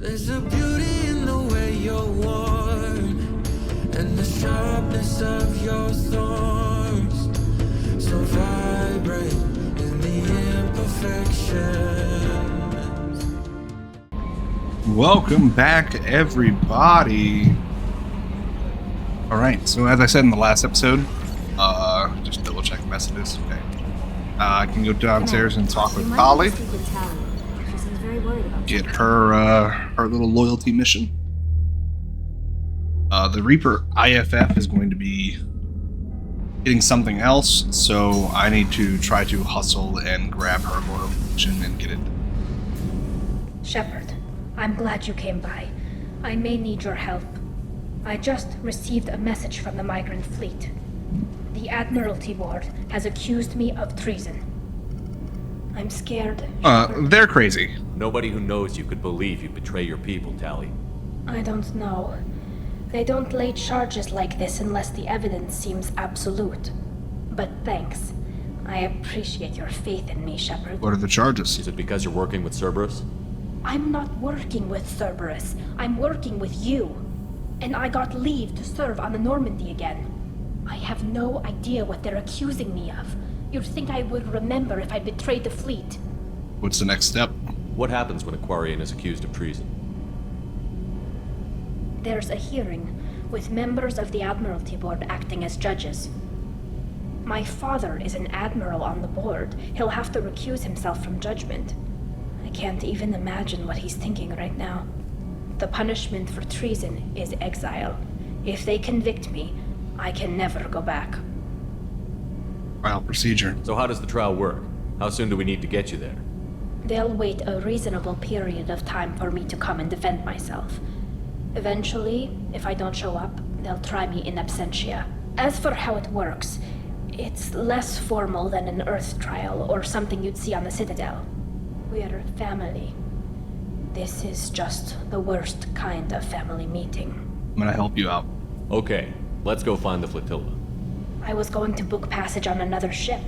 There's a beauty in the way you're worn, and the sharpness of your thorns. So vibrate in the imperfections. Welcome back, everybody. All right, so as I said in the last episode, just double check messages. Okay, I can go downstairs and talk with Polly. Get her little loyalty mission. The Reaper IFF is going to be getting something else, so I need to try to hustle and grab her loyalty mission and get it. Shepard, I'm glad you came by. I may need your help. I just received a message from the migrant fleet. The Admiralty Board has accused me of treason. I'm scared. They're crazy. Nobody who knows you could believe you betray your people, Tali. I don't know. They don't lay charges like this unless the evidence seems absolute. But thanks. I appreciate your faith in me, Shepard. What are the charges? Is it because you're working with Cerberus? I'm not working with Cerberus. I'm working with you. And I got leave to serve on the Normandy again. I have no idea what they're accusing me of. You'd think I would remember if I betrayed the fleet. What's the next step? What happens when a Quarian is accused of treason? There's a hearing, with members of the Admiralty Board acting as judges. My father is an admiral on the board. He'll have to recuse himself from judgment. I can't even imagine what he's thinking right now. The punishment for treason is exile. If they convict me, I can never go back. Trial procedure. So how does the trial work? How soon do we need to get you there? They'll wait a reasonable period of time for me to come and defend myself. Eventually, if I don't show up, they'll try me in absentia. As for how it works, it's less formal than an Earth trial or something you'd see on the Citadel. We're family. This is just the worst kind of family meeting. I'm gonna help you out. Okay, let's go find the flotilla. I was going to book passage on another ship.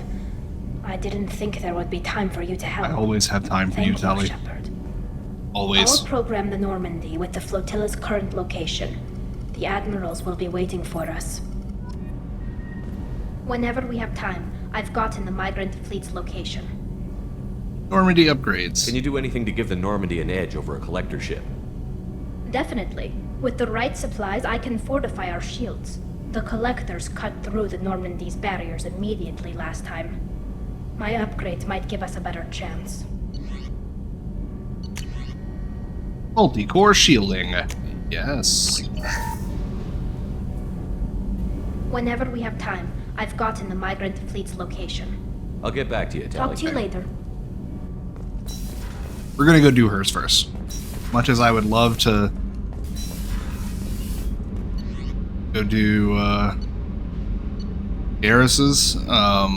I didn't think there would be time for you to help. I always have time for Thank you, Tali. Shepard. Always. I'll program the Normandy with the flotilla's current location. The admirals will be waiting for us. Whenever we have time, I've gotten the migrant fleet's location. Normandy upgrades. Can you do anything to give the Normandy an edge over a collector ship? Definitely. With the right supplies, I can fortify our shields. The collectors cut through the Normandy's barriers immediately last time. My upgrades might give us a better chance. Multi-core shielding. Yes. Whenever we have time, I've gotten the migrant fleet's location. I'll get back to you, Tali. Talk to you later. We're gonna go do hers first. Much as I would love to go do Garrus's, I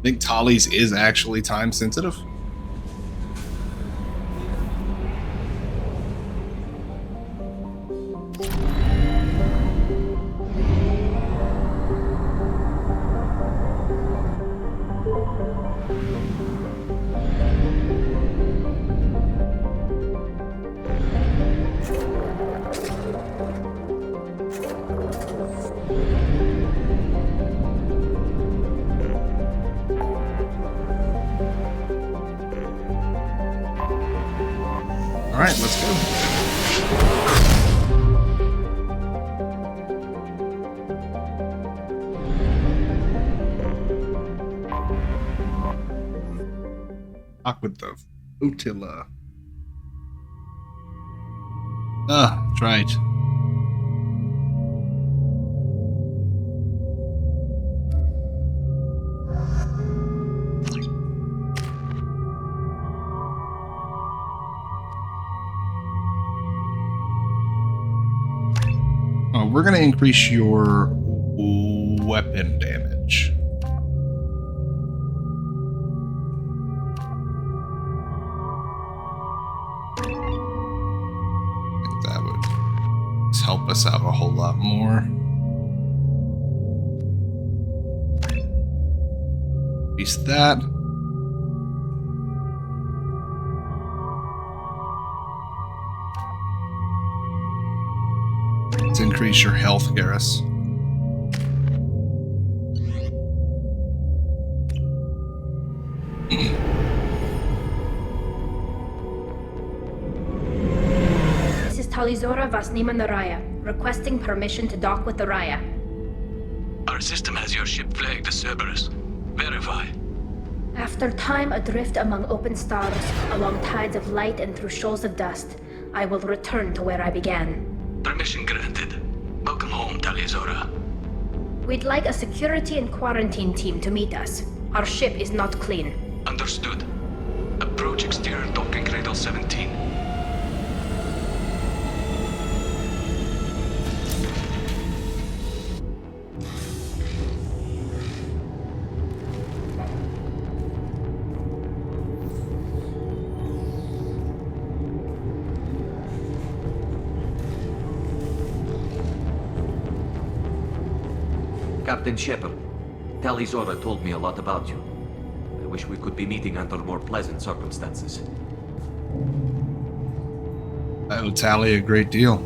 think Tali's is actually time sensitive. All right, let's go. Talk with the flotilla. That's right. We're going to increase your weapon damage. I think that would help us out a whole lot more. Increase that. to increase your health, Garrus. This is Talizora Vasnima Naraya, requesting permission to dock with the Raya. Our system has your ship flagged as Cerberus. Verify. After time adrift among open stars, along tides of light and through shoals of dust, I will return to where I began. Permission granted. Welcome home, Talizora. We'd like a security and quarantine team to meet us. Our ship is not clean. Understood. Approach exterior docking cradle 17. Captain Shepard, Talizora told me a lot about you. I wish we could be meeting under more pleasant circumstances. I owe Tally a great deal.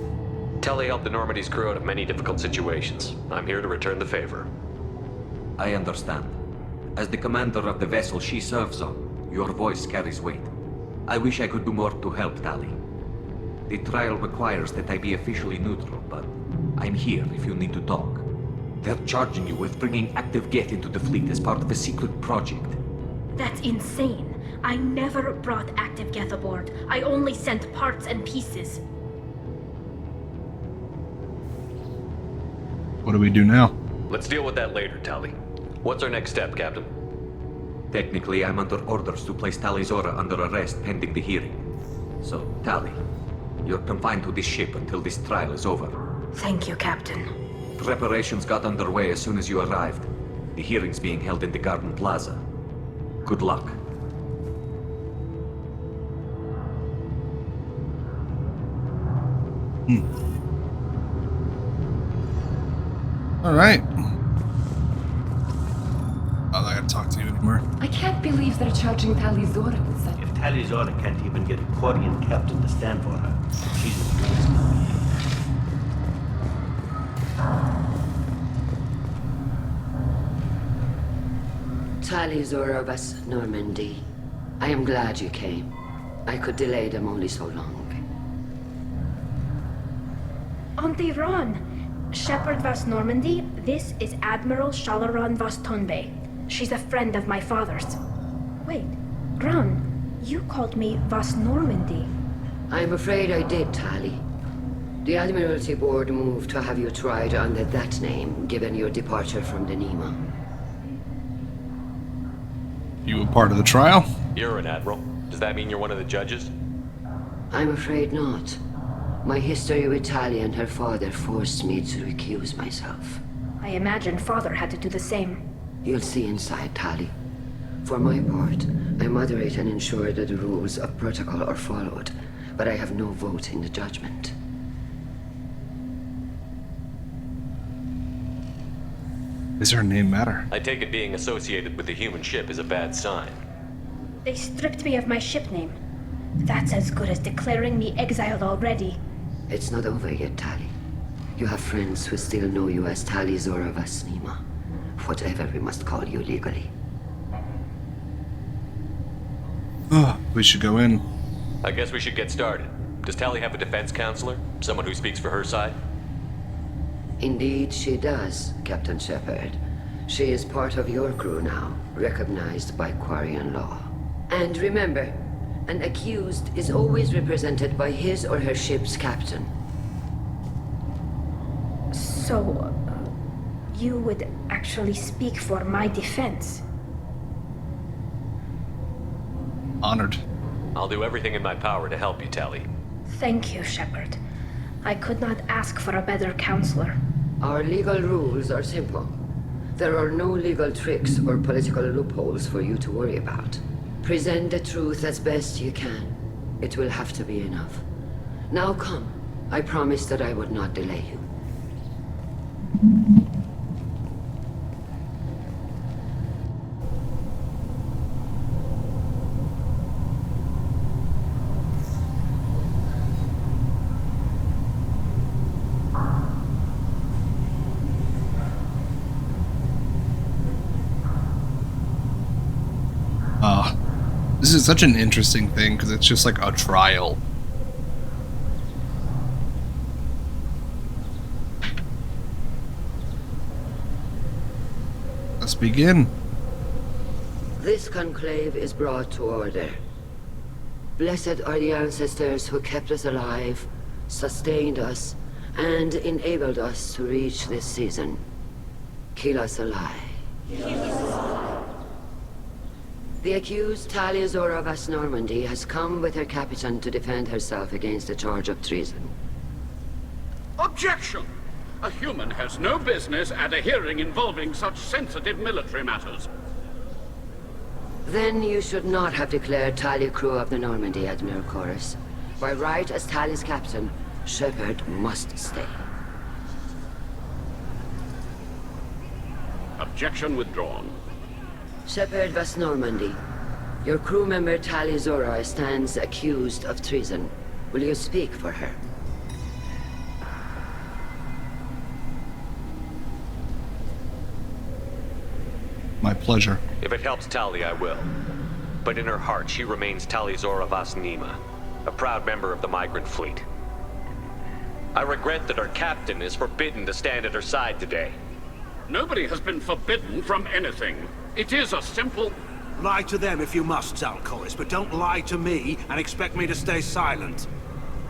Tally helped the Normandy's crew out of many difficult situations. I'm here to return the favor. I understand. As the commander of the vessel she serves on, your voice carries weight. I wish I could do more to help Tally. The trial requires that I be officially neutral, but I'm here if you need to talk. They're charging you with bringing active Geth into the fleet as part of a secret project. That's insane. I never brought active Geth aboard. I only sent parts and pieces. What do we do now? Let's deal with that later, Tally. What's our next step, Captain? Technically, I'm under orders to place Talizora under arrest pending the hearing. So, Tally, you're confined to this ship until this trial is over. Thank you, Captain. Preparations got underway as soon as you arrived. The hearing's being held in the Garden Plaza. Good luck. All right. Oh, I gotta talk to you anymore. I can't believe they're charging Talizora with such. If Talizora can't even get a Quarian captain to stand for her, she's as good as none. Talizora Vas Normandy. I am glad you came. I could delay them only so long. Auntie Ron! Shepard Vas Normandy, this is Admiral Shalaran Vas Tonbe. She's a friend of my father's. Wait, Ron, you called me Vas Normandy. I'm afraid I did, Tali. The Admiralty Board moved to have you tried under that name, given your departure from the Nima. You a part of the trial? You're an admiral. Does that mean you're one of the judges? I'm afraid not. My history with Tali and her father forced me to recuse myself. I imagine father had to do the same. You'll see inside, Tali. For my part, I moderate and ensure that the rules of protocol are followed, but I have no vote in the judgment. Does her name matter? I take it being associated with the human ship is a bad sign. They stripped me of my ship name. That's as good as declaring me exiled already. It's not over yet, Tali. You have friends who still know you as Talizora Vas Nima. Whatever we must call you legally. We should go in. I guess we should get started. Does Tally have a defense counselor? Someone who speaks for her side? Indeed, she does, Captain Shepard. She is part of your crew now, recognized by Quarian law. And remember, an accused is always represented by his or her ship's captain. So, you would actually speak for my defense? Honored. I'll do everything in my power to help you, Tally. Thank you, Shepard. I could not ask for a better counselor. Our legal rules are simple. There are no legal tricks or political loopholes for you to worry about. Present the truth as best you can. It will have to be enough. Now come. I promised that I would not delay you. This is such an interesting thing because it's just like a trial. Let's begin. This conclave is brought to order. Blessed are the ancestors who kept us alive, sustained us, and enabled us to reach this season. Keep us alive. The accused Talia Zora of As Normandy has come with her captain to defend herself against a charge of treason. Objection! A human has no business at a hearing involving such sensitive military matters. Then you should not have declared Talia crew of the Normandy, Admiral Chorus. By right as Talia's captain, Shepard must stay. Objection withdrawn. Shepard Vas Normandy, your crew member Talia Zora stands accused of treason. Will you speak for her? My pleasure. If it helps Tali, I will. But in her heart, she remains Tali Zora Vas Nima, a proud member of the migrant fleet. I regret that our captain is forbidden to stand at her side today. Nobody has been forbidden from anything. It is a simple... Lie to them if you must, Zalcoris, but don't lie to me and expect me to stay silent.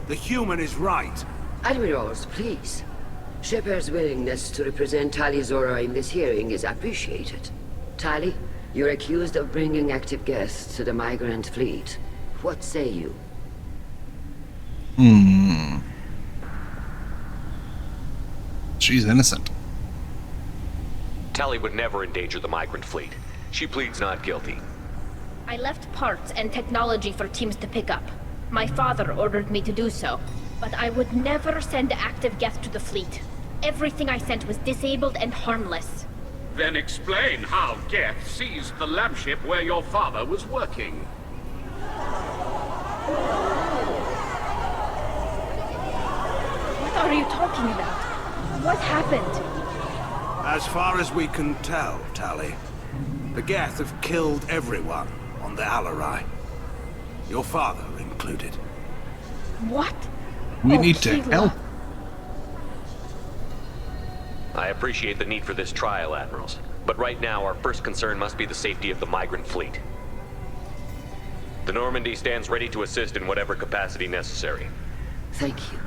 The human is right. Admirals, please. Shepard's willingness to represent Talia Zora in this hearing is appreciated. Tali, you're accused of bringing active guests to the migrant fleet. What say you? She's innocent. Tali would never endanger the migrant fleet. She pleads not guilty. I left parts and technology for teams to pick up. My father ordered me to do so, but I would never send active guests to the fleet. Everything I sent was disabled and harmless. Then explain how Geth seized the lab ship where your father was working. What are you talking about? What happened? As far as we can tell, Tali, the Geth have killed everyone on the Alarai. Your father included. What? We need to Keela. help. I appreciate the need for this trial, Admirals. But right now, our first concern must be the safety of the migrant fleet. The Normandy stands ready to assist in whatever capacity necessary. Thank you.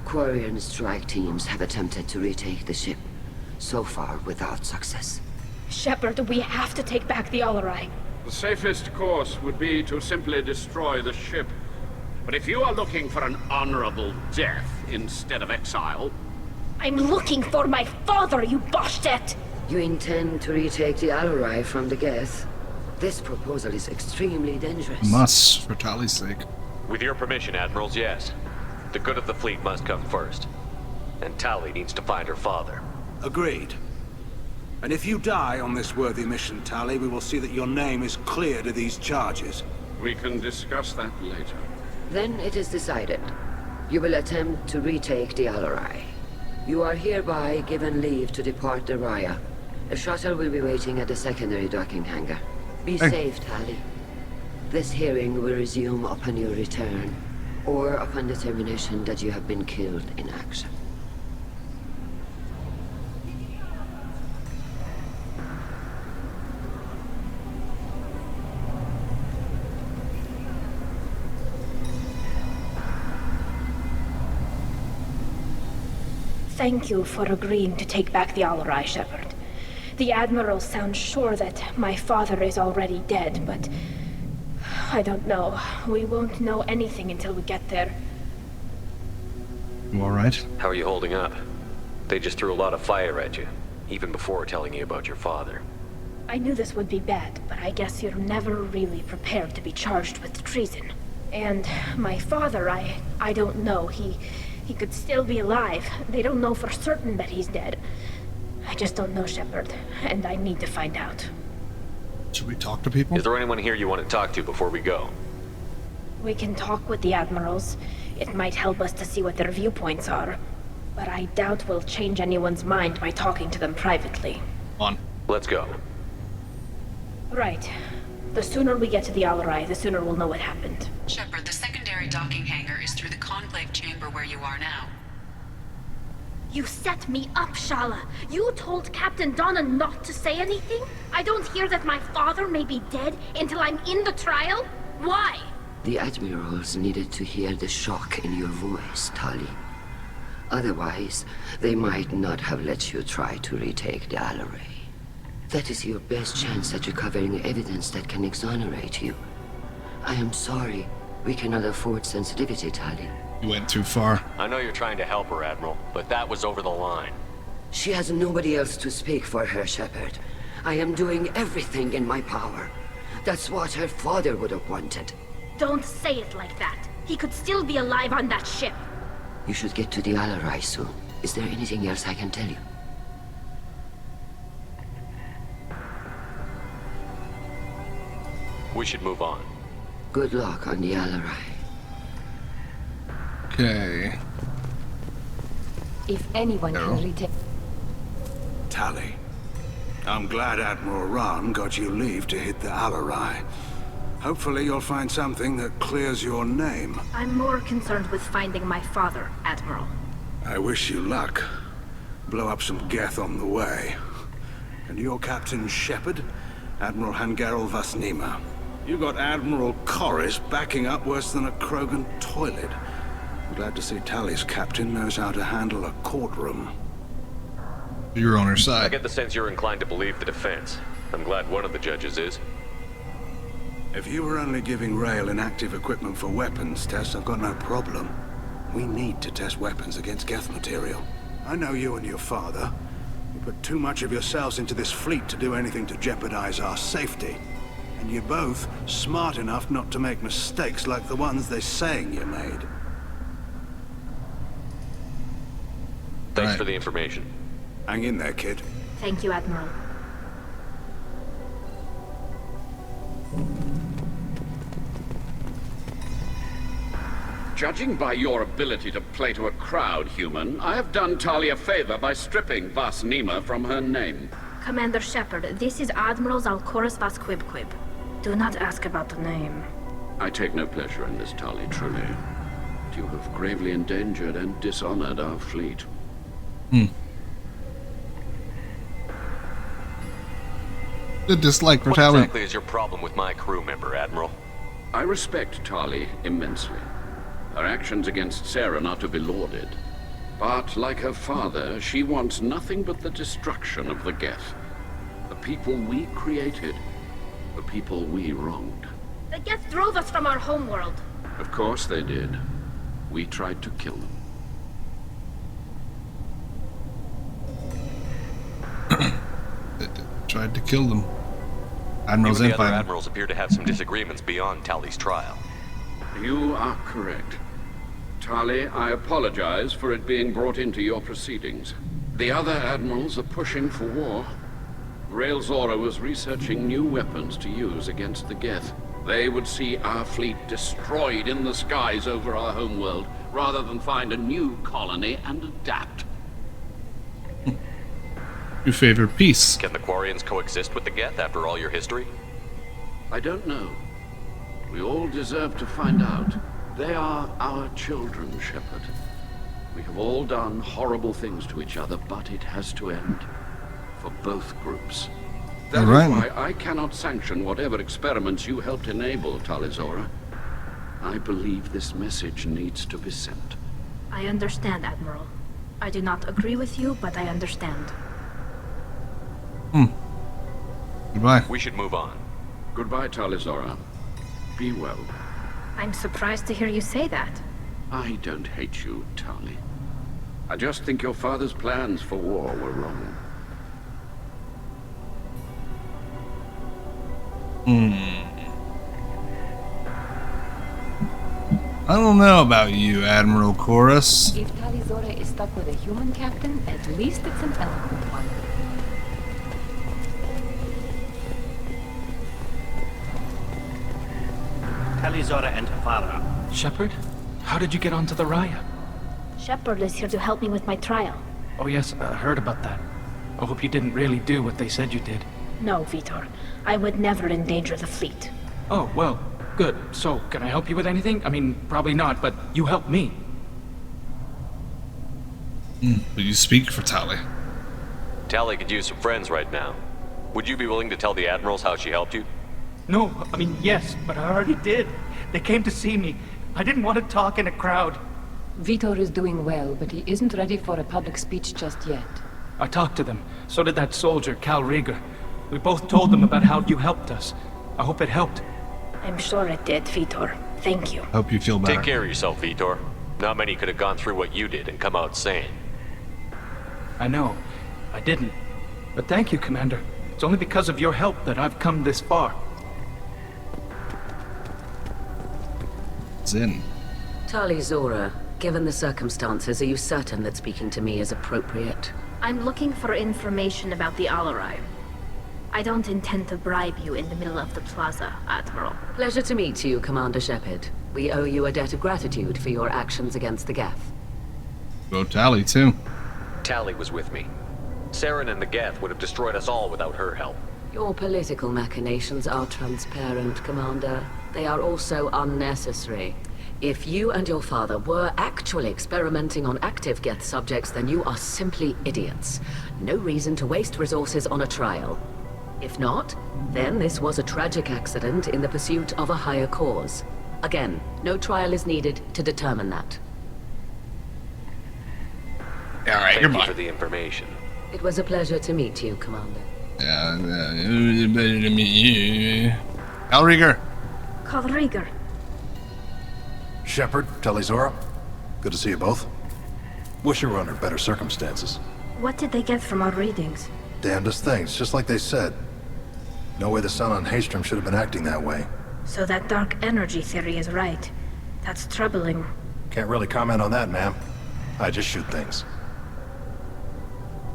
Quarian strike teams have attempted to retake the ship, so far without success. Shepard, we have to take back the Alarai. The safest course would be to simply destroy the ship. But if you are looking for an honorable death instead of exile... I'm looking for my father, you Boshtet! You intend to retake the Alarai from the Geth? This proposal is extremely dangerous. Must, for Tali's sake. With your permission, Admirals, yes. The good of the fleet must come first. And Tali needs to find her father. Agreed. And if you die on this worthy mission, Tali, we will see that your name is cleared of these charges. We can discuss that later. Then it is decided. You will attempt to retake the Alarai. You are hereby given leave to depart the Raya. A shuttle will be waiting at the secondary docking hangar. Be safe, Tali. This hearing will resume upon your return, or upon determination that you have been killed in action. Thank you for agreeing to take back the Alarai, Shepard. The Admiral sounds sure that my father is already dead, but... I don't know. We won't know anything until we get there. You alright? How are you holding up? They just threw a lot of fire at you, even before telling you about your father. I knew this would be bad, but I guess you're never really prepared to be charged with treason. And my father, I don't know. He could still be alive. They don't know for certain that he's dead. I just don't know, Shepard, and I need to find out. Should we talk to people? Is there anyone here you want to talk to before we go? We can talk with the Admirals. It might help us to see what their viewpoints are. But I doubt we'll change anyone's mind by talking to them privately. On. Let's go. Right. The sooner we get to the Alarai, the sooner we'll know what happened. Shepard, the secondary docking hangar is through the conclave chamber where you are now. You set me up, Shala. You told Captain Donna not to say anything? I don't hear that my father may be dead until I'm in the trial? Why? The Admirals needed to hear the shock in your voice, Tali. Otherwise, they might not have let you try to retake the Alarai. That is your best chance at recovering evidence that can exonerate you. I am sorry. We cannot afford sensitivity, Tali. You went too far. I know you're trying to help her, Admiral, but that was over the line. She has nobody else to speak for her, Shepard. I am doing everything in my power. That's what her father would have wanted. Don't say it like that. He could still be alive on that ship. You should get to the Alarai soon. Is there anything else I can tell you? We should move on. Good luck on the Alarai. Okay. If anyone Arrow. can retake... Tali, I'm glad Admiral Rahn got you leave to hit the Alarai. Hopefully you'll find something that clears your name. I'm more concerned with finding my father, Admiral. I wish you luck. Blow up some Geth on the way. And you're Captain Shepard, Admiral Hangarel Vasnima. You got Admiral Corris backing up worse than a Krogan toilet. I'm glad to see Tali's captain knows how to handle a courtroom. You're on her I side. get the sense you're inclined to believe the defense. I'm glad one of the judges is. If you were only giving Rail inactive equipment for weapons tests, I've got no problem. We need to test weapons against Geth material. I know you and your father. You put too much of yourselves into this fleet to do anything to jeopardize our safety. And you're both smart enough not to make mistakes like the ones they're saying you made. Thanks Right. for the information. Hang in there, kid. Thank you, Admiral. Judging by your ability to play to a crowd, human, I have done Tali a favor by stripping Vasnima from her name. Commander Shepard, this is Admiral Zalkoris Vasquibquib. Do not ask about the name. I take no pleasure in this, Tali, truly. But you have gravely endangered and dishonored our fleet. The dislike for What Tali. exactly is your problem with my crew member, Admiral? I respect Tali immensely. Her actions against Sarah are not to be lauded. But, like her father, she wants nothing but the destruction of the Geth. The people we created. The people we wronged. The Geth drove us from our homeworld. Of course they did. We tried to kill them. Tried to kill them. You Admirals and and the other fighting. admirals appear to have some disagreements beyond Tali's trial. You are correct. Tali, I apologize for it being brought into your proceedings. The other admirals are pushing for war. Rail Zora was researching new weapons to use against the Geth. They would see our fleet destroyed in the skies over our homeworld, rather than find a new colony and adapt. You favor peace. Can the Quarians coexist with the Geth after all your history? I don't know. We all deserve to find out. They are our children, Shepard. We have all done horrible things to each other, but it has to end. For both groups. That is All why right. I cannot sanction whatever experiments you helped enable, Talizora. I believe this message needs to be sent. I understand, Admiral. I do not agree with you, but I understand. Goodbye. We should move on. Goodbye, Talizora. Be well. I'm surprised to hear you say that. I don't hate you, Tali. I just think your father's plans for war were wrong. I don't know about you, Admiral Chorus. If Talizora is stuck with a human captain, at least it's an eloquent one. Talizora and her father. Shepard? How did you get onto the Raya? Shepard is here to help me with my trial. Oh yes, I heard about that. I hope you didn't really do what they said you did. No, Vitor. I would never endanger the fleet. Oh, well, good. So, can I help you with anything? I mean, probably not, but you helped me. Will you speak for Tali? Tali could use some friends right now. Would you be willing to tell the admirals how she helped you? No, I mean, yes, but I already did. They came to see me. I didn't want to talk in a crowd. Vitor is doing well, but he isn't ready for a public speech just yet. I talked to them. So did that soldier, Cal Rieger. We both told them about how you helped us. I hope it helped. I'm sure it did, Vitor. Thank you. Hope you feel better. Take care of yourself, Vitor. Not many could have gone through what you did and come out sane. I know. I didn't. But thank you, Commander. It's only because of your help that I've come this far. Zin. Tali Zora, given the circumstances, are you certain that speaking to me is appropriate? I'm looking for information about the Alarai. I don't intend to bribe you in the middle of the plaza, Admiral. Pleasure to meet you, Commander Shepard. We owe you a debt of gratitude for your actions against the Geth. Go Tali, too. Tali was with me. Saren and the Geth would have destroyed us all without her help. Your political machinations are transparent, Commander. They are also unnecessary. If you and your father were actually experimenting on active Geth subjects, then you are simply idiots. No reason to waste resources on a trial. If not, then this was a tragic accident in the pursuit of a higher cause. Again, no trial is needed to determine that. Alright, Thank you for the information. It was a pleasure to meet you, Commander. Yeah, it was better to meet you. Cal Rieger. Cal Rieger. Shepard, Tali Zora. Good to see you both. Wish you were under better circumstances. What did they get from our readings? Damnedest things, just like they said. No way the sun on Haystrom should have been acting that way. So that dark energy theory is right. That's troubling. Can't really comment on that, ma'am. I just shoot things.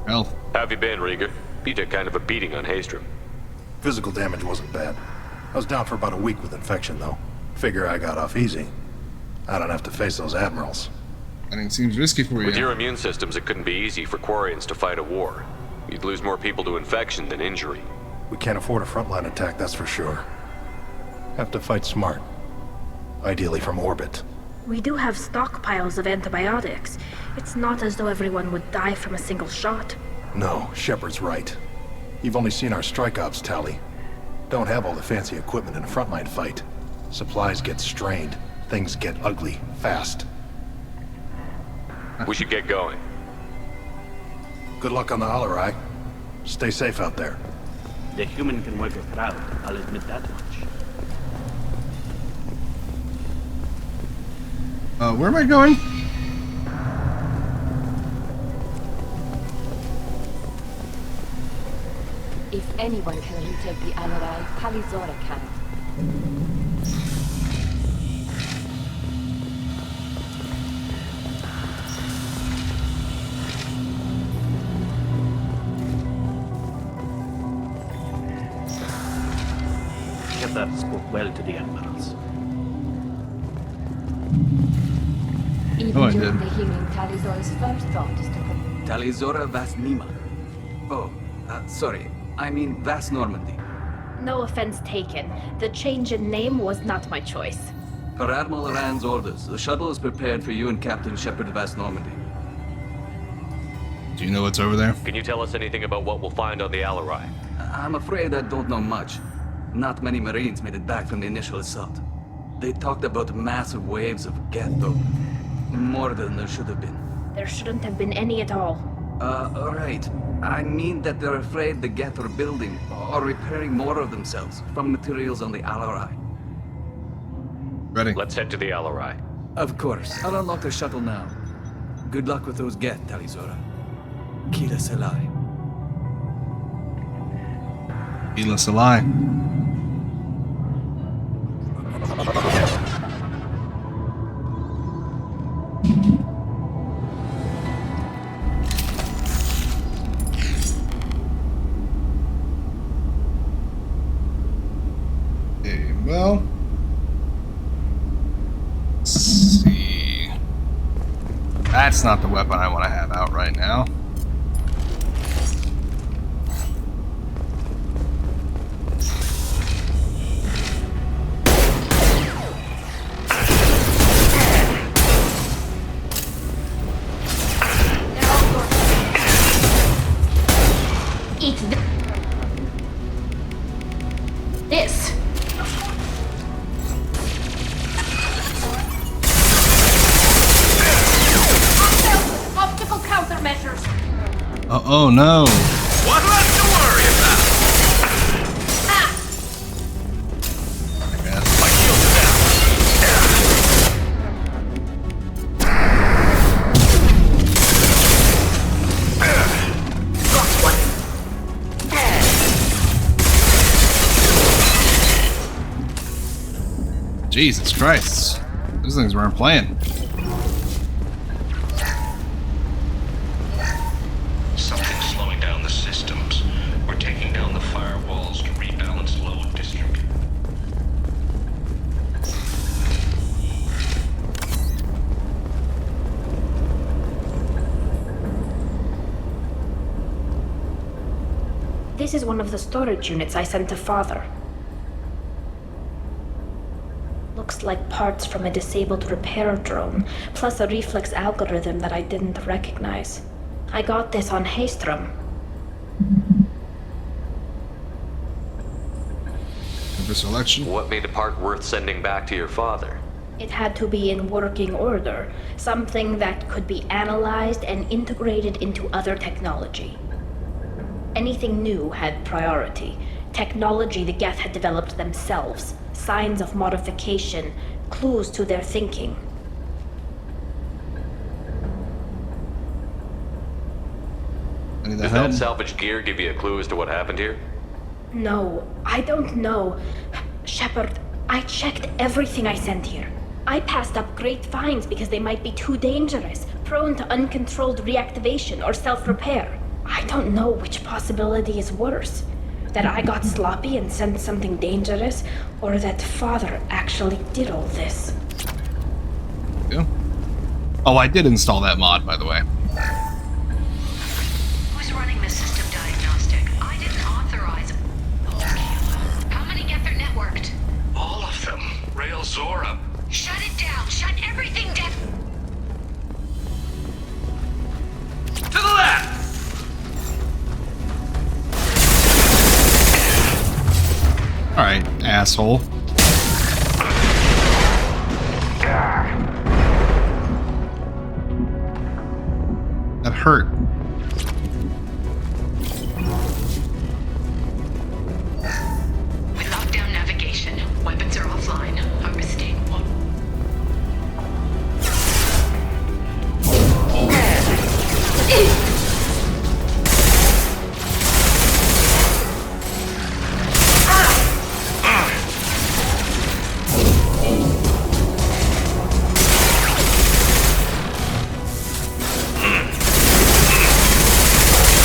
Well. How have you been, Rieger? You took kind of a beating on Haystrom. Physical damage wasn't bad. I was down for about a week with infection, though. Figure I got off easy. I don't have to face those admirals. I think it seems risky for you. With your immune systems, it couldn't be easy for Quarians to fight a war. You'd lose more people to infection than injury. We can't afford a frontline attack, that's for sure. Have to fight smart. Ideally from orbit. We do have stockpiles of antibiotics. It's not as though everyone would die from a single shot. No, Shepard's right. You've only seen our strike ops, Tali. Don't have all the fancy equipment in a frontline fight. Supplies get strained. Things get ugly, fast. We should get going. Good luck on the Alarai. Stay safe out there. The human can work a crowd, I'll admit that much. Where am I going? If anyone can retake the Alarai, Tali Zora can. Shepard spoke well to the admirals. Even during the healing, Tali Zora's first thought is to... Tali Zora Vas Nima. Oh, sorry. I mean Vas Normandy. No offense taken. The change in name was not my choice. Per Admiral Rand's orders, the shuttle is prepared for you and Captain Shepard Vas Normandy. Do you know what's over there? Can you tell us anything about what we'll find on the Alarai? I'm afraid I don't know much. Not many Marines made it back from the initial assault. They talked about massive waves of Geth, though. More than there should have been. There shouldn't have been any at all. Right. I mean that they're afraid the Geth are building or repairing more of themselves from materials on the Alarai. Ready. Let's head to the Alarai. Of course. I'll unlock the shuttle now. Good luck with those Geth, Tali Zora. Kila Selai. Kila Selai. Okay, well, let's see. That's not the weapon I want to have out right now. Oh no. What left to worry about? My shields are down. Got one. Jesus Christ. Those things weren't playing. Something's slowing down the systems. We're taking down the firewalls to rebalance load district. This is one of the storage units I sent to Father. Looks like parts from a disabled repair drone, plus a reflex algorithm that I didn't recognize. I got this on Haystrom. Number selection. What made a part worth sending back to your father? It had to be in working order, something that could be analyzed and integrated into other technology. Anything new had priority. Technology the Geth had developed themselves, signs of modification, clues to their thinking. Does that salvage gear give you a clue as to what happened here? No, I don't know. Shepard, I checked everything I sent here. I passed up great finds because they might be too dangerous, prone to uncontrolled reactivation or self-repair. I don't know which possibility is worse. That I got sloppy and sent something dangerous, or that Father actually did all this. Yeah. Oh, I did install that mod, by the way. Who's running the system diagnostic? I didn't authorize. How many Geth are networked? All of them. Rail Zora. Shut it down. Shut everything down. To the left! Alright, asshole. That hurt. We locked down navigation. Weapons are offline. Harvesting.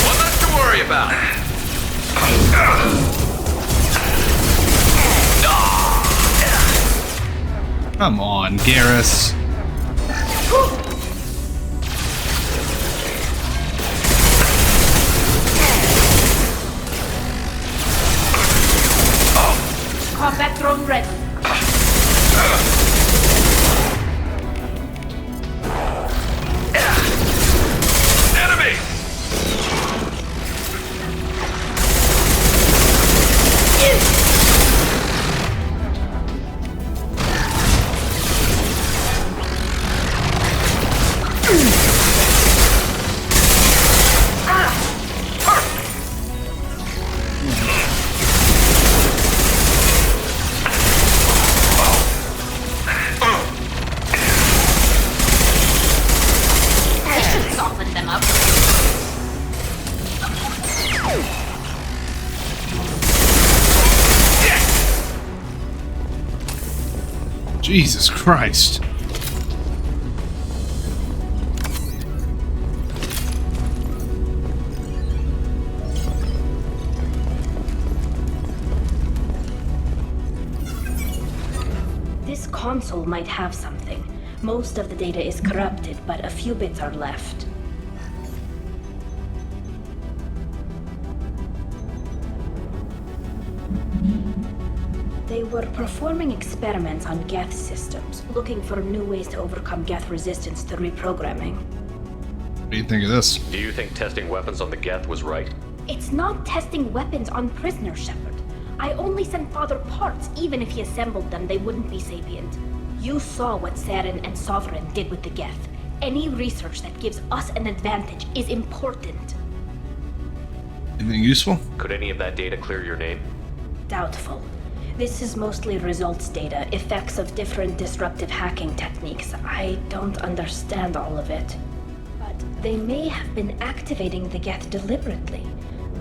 What left to worry about? Come on, Garrus. Combat drone ready. Enemy! This should soften them up. Jesus Christ. This console might have something. Most of the data is corrupted, but a few bits are left. They were performing experiments on Geth systems, looking for new ways to overcome Geth resistance to reprogramming. What do you think of this? Do you think testing weapons on the Geth was right? It's not testing weapons on prisoners, Shepard. I only sent Father parts. Even if he assembled them, they wouldn't be sapient. You saw what Saren and Sovereign did with the Geth. Any research that gives us an advantage is important. Anything useful? Could any of that data clear your name? Doubtful. This is mostly results data, effects of different disruptive hacking techniques. I don't understand all of it. But they may have been activating the Geth deliberately.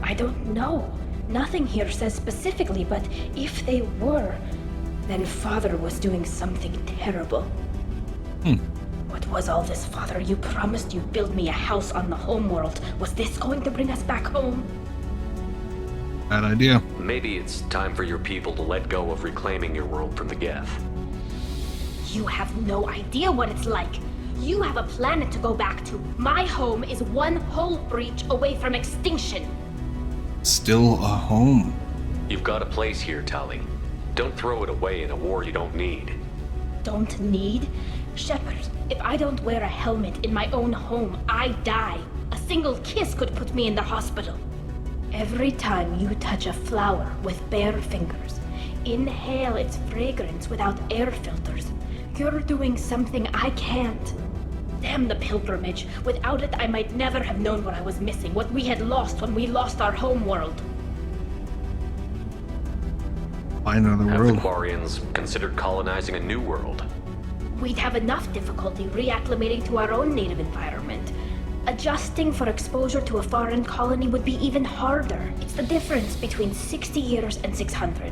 I don't know. Nothing here says specifically, but if they were, then Father was doing something terrible. What was all this, Father? You promised you'd build me a house on the homeworld. Was this going to bring us back home? Bad idea. Maybe it's time for your people to let go of reclaiming your world from the Geth. You have no idea what it's like. You have a planet to go back to. My home is one hull breach away from extinction. Still a home. You've got a place here, Tali. Don't throw it away in a war you don't need. Don't need? Shepard, if I don't wear a helmet in my own home, I die. A single kiss could put me in the hospital. Every time you touch a flower with bare fingers, inhale its fragrance without air filters, you're doing something I can't. Damn the pilgrimage. Without it, I might never have known what I was missing, what we had lost when we lost our home world. Find another Have world. the Quarians considered colonizing a new world? We'd have enough difficulty reacclimating to our own native environment. Adjusting for exposure to a foreign colony would be even harder. It's the difference between 60 years and 600.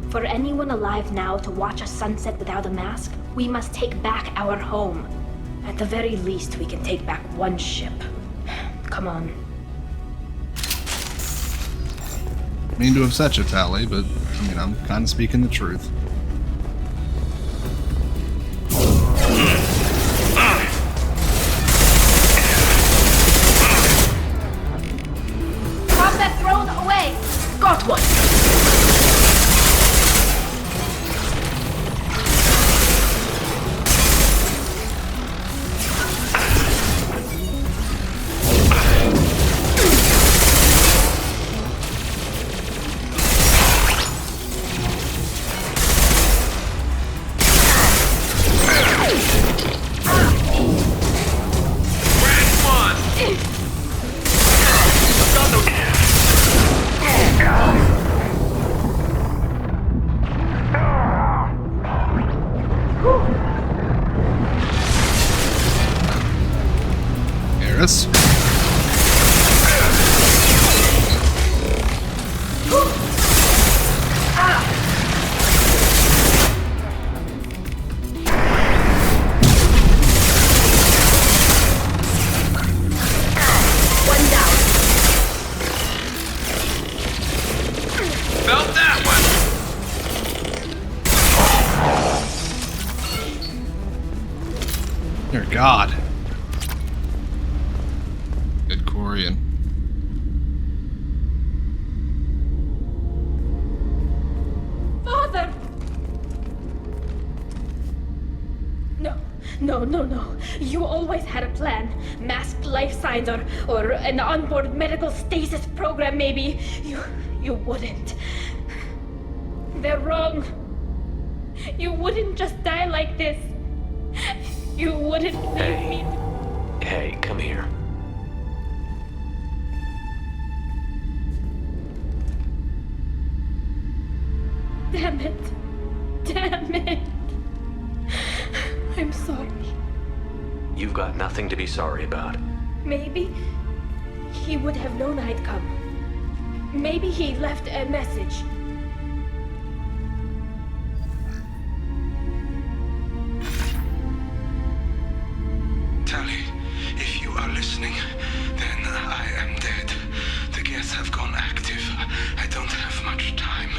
For anyone alive now to watch a sunset without a mask, we must take back our home. At the very least, we can take back one ship. Come on. I mean to upset you, Tali, but I mean, I'm kind of speaking the truth. Combat drone away! Got one! Eris? Felt that one! Dear God. Good Quarian. Father! No. You always had a plan. Masked life signs or an onboard medical stasis program, maybe. You wouldn't. They're wrong. You wouldn't just die like this. You wouldn't leave me. Hey, come here. Damn it. I'm sorry. You've got nothing to be sorry about. Maybe he would have known I'd come. Maybe he left a message. Tali, if you are listening, then I am dead. The Geth have gone active. I don't have much time.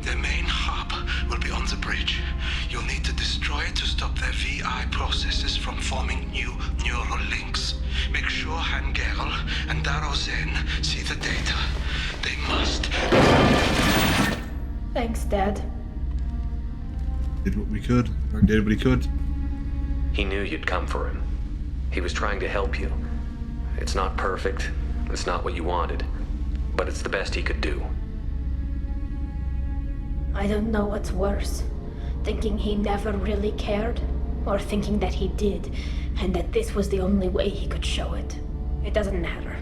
The main hub will be on the bridge. You'll need to destroy it to stop their VI processes from forming new neural links. Make sure Hangerl and Daro Zen see the data. They must. Thanks, Dad. Did what we could, or did what he could. He knew you'd come for him. He was trying to help you. It's not perfect. It's not what you wanted. But it's the best he could do. I don't know what's worse. Thinking he never really cared, or thinking that he did, and that this was the only way he could show it. It doesn't matter.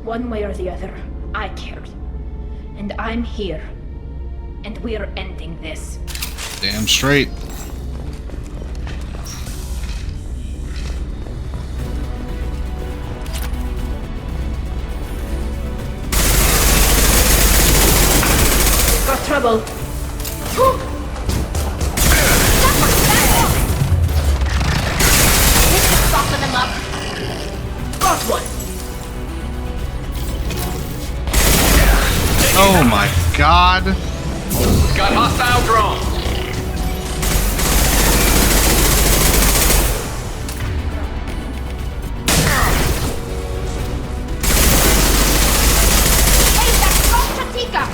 One way or the other, I cared. And I'm here. And we're ending this. Damn straight. Got trouble. Soften them up. Got one. Oh my god. Got hostile drones. Hey, that's Chatika.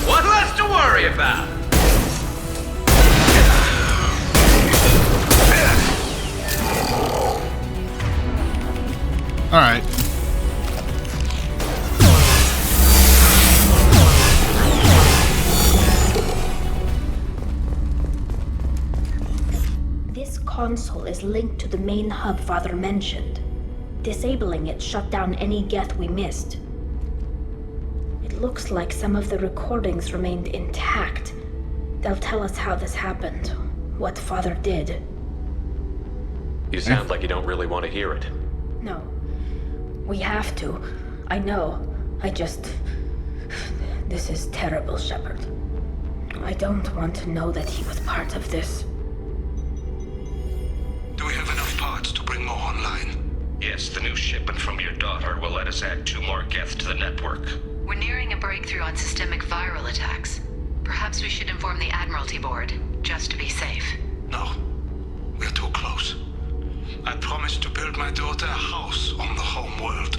What less to worry about? All right. This console is linked to the main hub Father mentioned. Disabling it shut down any Geth we missed. It looks like some of the recordings remained intact. They'll tell us how this happened, what Father did. You sound like you don't really want to hear it. No. We have to. I know. This is terrible, Shepard. I don't want to know that he was part of this. Do we have enough parts to bring more online? Yes, the new shipment from your daughter will let us add 2 more Geth to the network. We're nearing a breakthrough on systemic viral attacks. Perhaps we should inform the Admiralty Board, just to be safe. No. We're too close. I promised to build my daughter a house on the home world.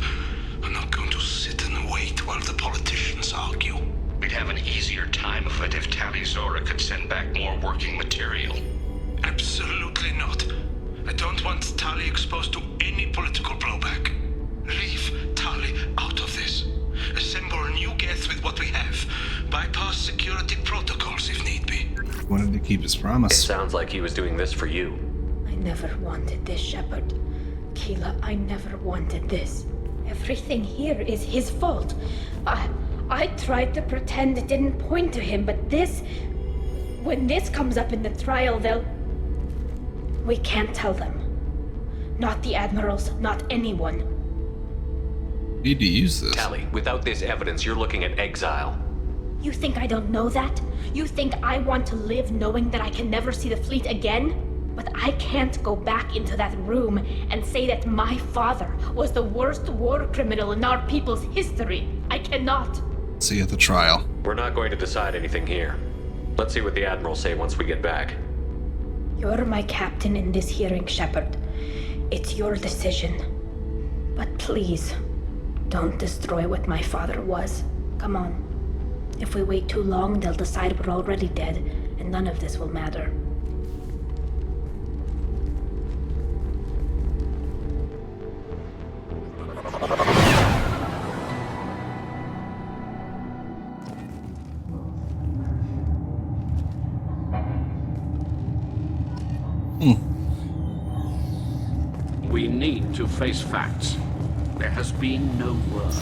I'm not going to sit and wait while the politicians argue. We'd have an easier time of it if Tali Zora could send back more working material. Absolutely not. I don't want Tali exposed to any political blowback. Leave Tali out of this. Assemble a new Geth with what we have. Bypass security protocols if need be. Wanted to keep his It promise. sounds like he was doing this for you. I never wanted this, Shepard. Keela, I never wanted this. Everything here is his fault. I tried to pretend it didn't point to him, but this... When this comes up in the trial, they'll... We can't tell them. Not the admirals, not anyone. Need to use this. Tali, without this evidence, you're looking at exile. You think I don't know that? You think I want to live knowing that I can never see the fleet again? But I can't go back into that room and say that my father was the worst war criminal in our people's history. I cannot. See you at the trial. We're not going to decide anything here. Let's see what the Admirals say once we get back. You're my captain in this hearing, Shepard. It's your decision. But please, don't destroy what my father was. Come on. If we wait too long, they'll decide we're already dead, and none of this will matter. We need to face facts. There has been no word.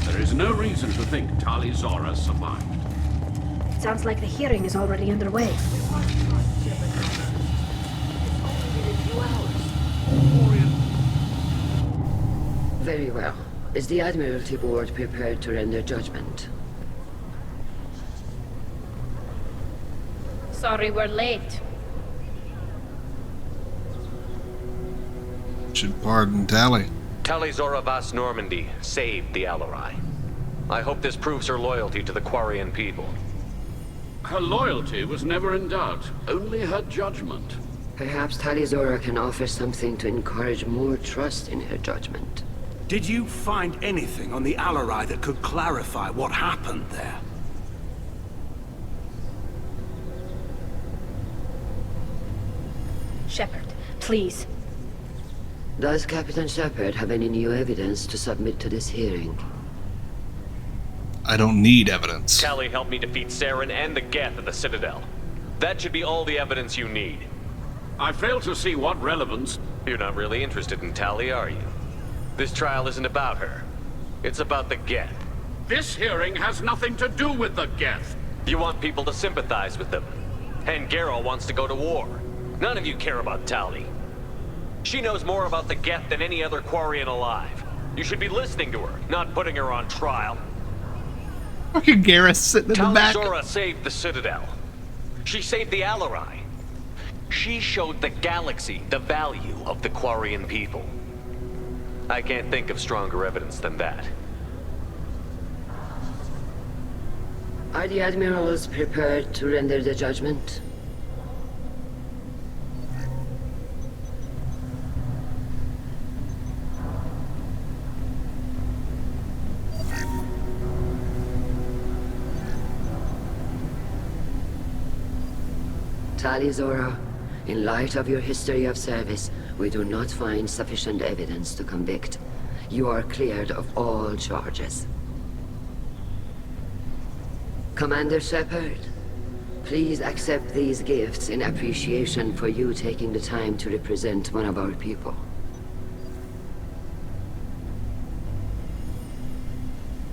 There is no reason to think Tali Zora survived. Sounds like the hearing is already underway. Very well. Is the Admiralty Board prepared to render judgment? Sorry we're late. Should pardon Tali. Tali Zora Vas Normandy saved the Alarai. I hope this proves her loyalty to the Quarian people. Her loyalty was never in doubt, only her judgment. Perhaps Tali Zora can offer something to encourage more trust in her judgment. Did you find anything on the Alarai that could clarify what happened there? Shepard, please. Does Captain Shepard have any new evidence to submit to this hearing? I don't need evidence. Tali helped me defeat Saren and the Geth at the Citadel. That should be all the evidence you need. I fail to see what relevance... You're not really interested in Tali, are you? This trial isn't about her. It's about the Geth. This hearing has nothing to do with the Geth. You want people to sympathize with them. And Geralt wants to go to war. None of you care about Tali. She knows more about the Geth than any other Quarian alive. You should be listening to her, not putting her on trial. Fucking Garrus sitting in the back. Tali saved the Citadel. She saved the Alarai. She showed the galaxy the value of the Quarian people. I can't think of stronger evidence than that. Are the admirals prepared to render the judgment? Tali Zora, in light of your history of service, we do not find sufficient evidence to convict. You are cleared of all charges. Commander Shepard, please accept these gifts in appreciation for you taking the time to represent one of our people.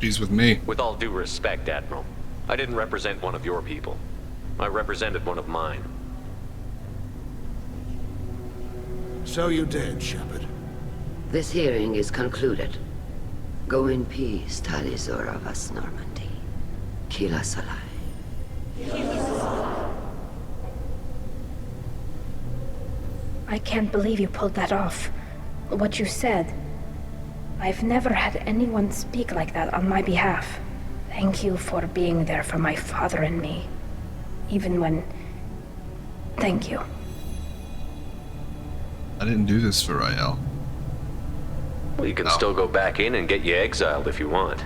She's with me. With all due respect, Admiral, I didn't represent one of your people. I represented one of mine. So you did, Shepard. This hearing is concluded. Go in peace, Tali Zora Vas Normandy. Kila Salai. I can't believe you pulled that off. What you said. I've never had anyone speak like that on my behalf. Thank you for being there for my father and me. Even when... Thank you. I didn't do this for Rael. Well, you can still go back in and get you exiled if you want.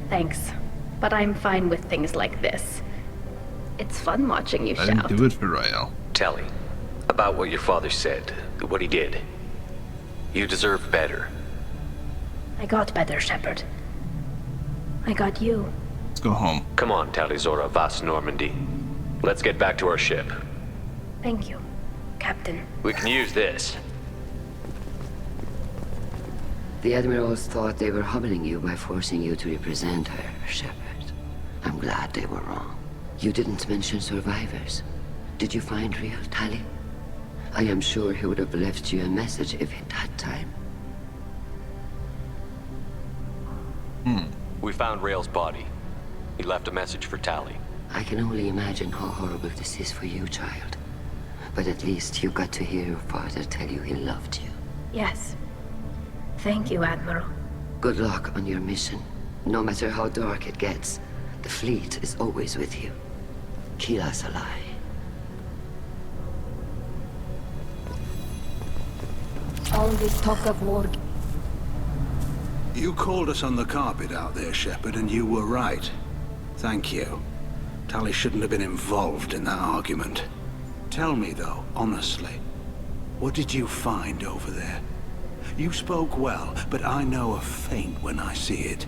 Thanks. But I'm fine with things like this. It's fun watching you I shout. didn't do it for Rael. Tali, about what your father said, what he did. You deserve better. I got better, Shepard. I got you. Let's go home. Come on, Tali Zora Vas Normandy. Let's get back to our ship. Thank you, Captain. We can use this. The admirals thought they were humbling you by forcing you to represent her, Shepard. I'm glad they were wrong. You didn't mention survivors. Did you find real Tali? I am sure he would have left you a message if he'd had time. We found Rael's body. He left a message for Tali. I can only imagine how horrible this is for you, child. But at least you got to hear your father tell you he loved you. Yes. Thank you, Admiral. Good luck on your mission. No matter how dark it gets, the fleet is always with you. Kila Salai. All this talk of war... You called us on the carpet out there, Shepard, and you were right. Thank you. Tali shouldn't have been involved in that argument. Tell me, though, honestly, what did you find over there? You spoke well, but I know a feint when I see it.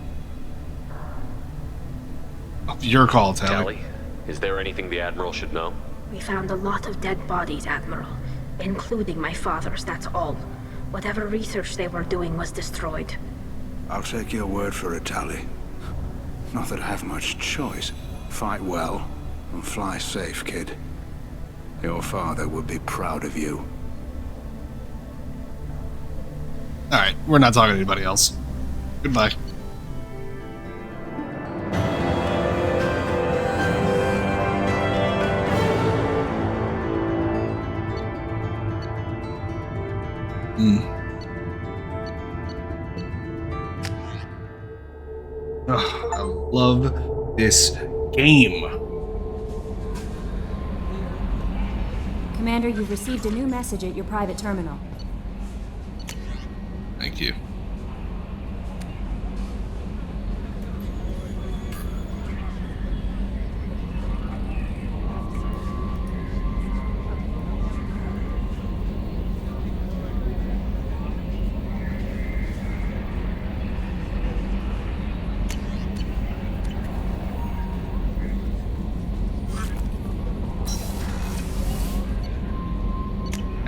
Your call, Tali. Tali, is there anything the Admiral should know? We found a lot of dead bodies, Admiral. Including my father's, that's all. Whatever research they were doing was destroyed. I'll take your word for it, Tali. Not that I have much choice. Fight well, and fly safe, kid. Your father would be proud of you. Alright, we're not talking to anybody else. Goodbye. Oh, I love this game. Commander, you've received a new message at your private terminal. Thank you.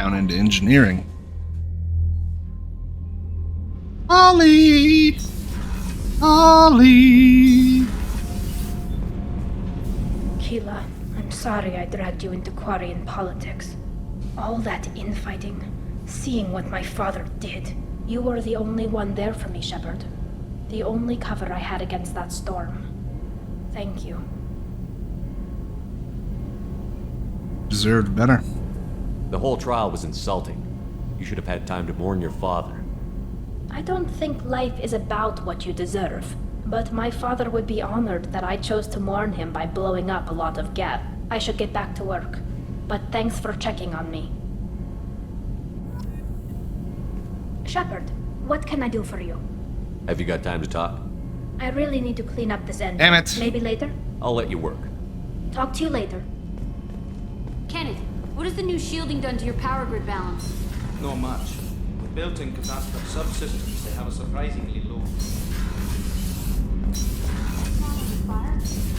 down into engineering. Ollie! Ollie! Keela, I'm sorry I dragged you into Quarian politics. All that infighting, seeing what my father did. You were the only one there for me, Shepard. The only cover I had against that storm. Thank you. Deserved better. The whole trial was insulting. You should have had time to mourn your father. I don't think life is about what you deserve, but my father would be honored that I chose to mourn him by blowing up a lot of Geth. I should get back to work, but thanks for checking on me. Shepard, what can I do for you? Have you got time to talk? I really need to clean up this end. Damn it. Maybe later? I'll let you work. Talk to you later. Kenneth, what has the new shielding done to your power grid balance? Not much. The built-in capacitor subsystems, they have a surprisingly low.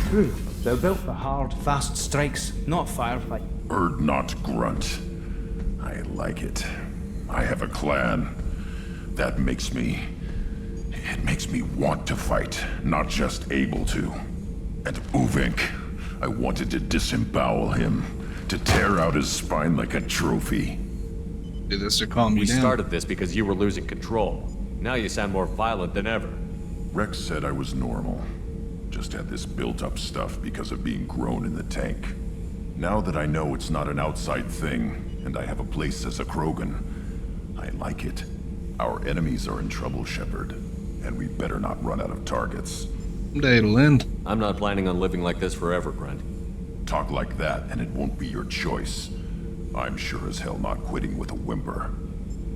True. They're built for hard, fast strikes, not firefight. Bird not grunt. I like it. I have a clan. That makes me... It makes me want to fight, not just able to. And Uvink, I wanted to disembowel him, to tear out his spine like a trophy. Do this to calm me We down. started this because you were losing control. Now you sound more violent than ever. Rex said I was normal. Just had this built-up stuff because of being grown in the tank. Now that I know it's not an outside thing, and I have a place as a Krogan, I like it. Our enemies are in trouble, Shepard, and we better not run out of targets. Someday it'll end. I'm not planning on living like this forever, Grunt. Talk like that, and it won't be your choice. I'm sure as hell not quitting with a whimper.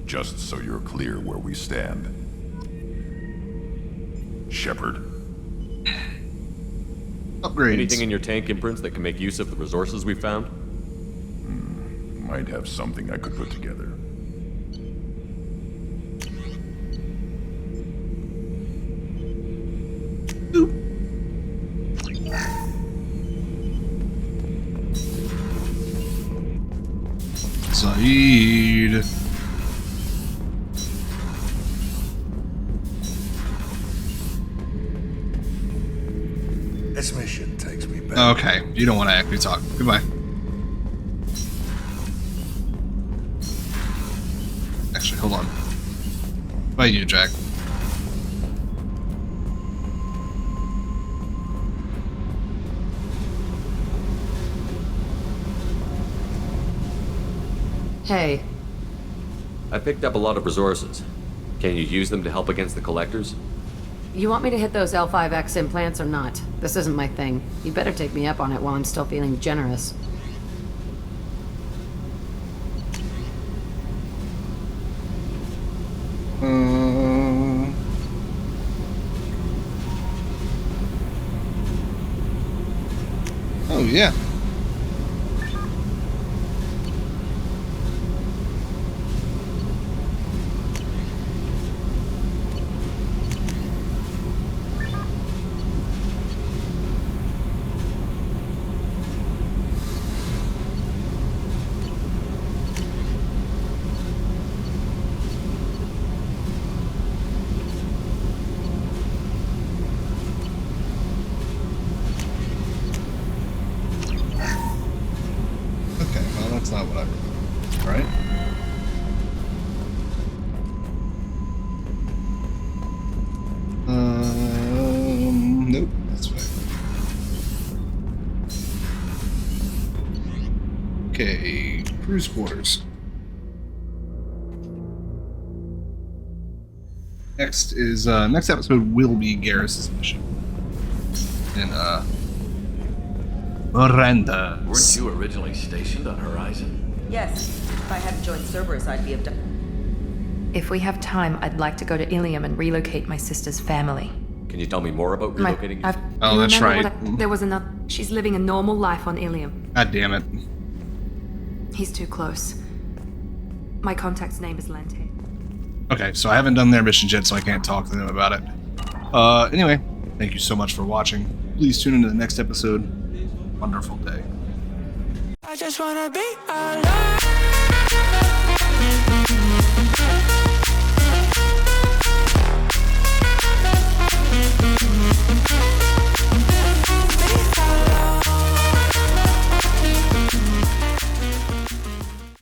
Just so you're clear where we stand. Shepard. Upgrades. Anything in your tank imprints that can make use of the resources we found? Might have something I could put together. Saeed. This mission takes me back. Okay, you don't want to actually talk. Goodbye. Actually, hold on. Bye, you, Jack. Hey. I picked up a lot of resources. Can you use them to help against the collectors? You want me to hit those L5X implants or not? This isn't my thing. You better take me up on it while I'm still feeling generous. Oh, yeah. That's not what I remember. Right? Nope, that's right. Okay, cruise quarters. Next is next episode will be Garrus's mission in Miranda. Weren't you originally stationed on Horizon? Yes. If I hadn't joined Cerberus, I'd be abducted. If we have time, I'd like to go to Ilium and relocate my sister's family. Can you tell me more about relocating? Oh, that's right. There was another. She's living a normal life on Ilium. God damn it. He's too close. My contact's name is Lante. Okay, so I haven't done their missions yet, so I can't talk to them about it. Anyway, thank you so much for watching. Please tune into the next episode. Wonderful day. I just wanna be alive.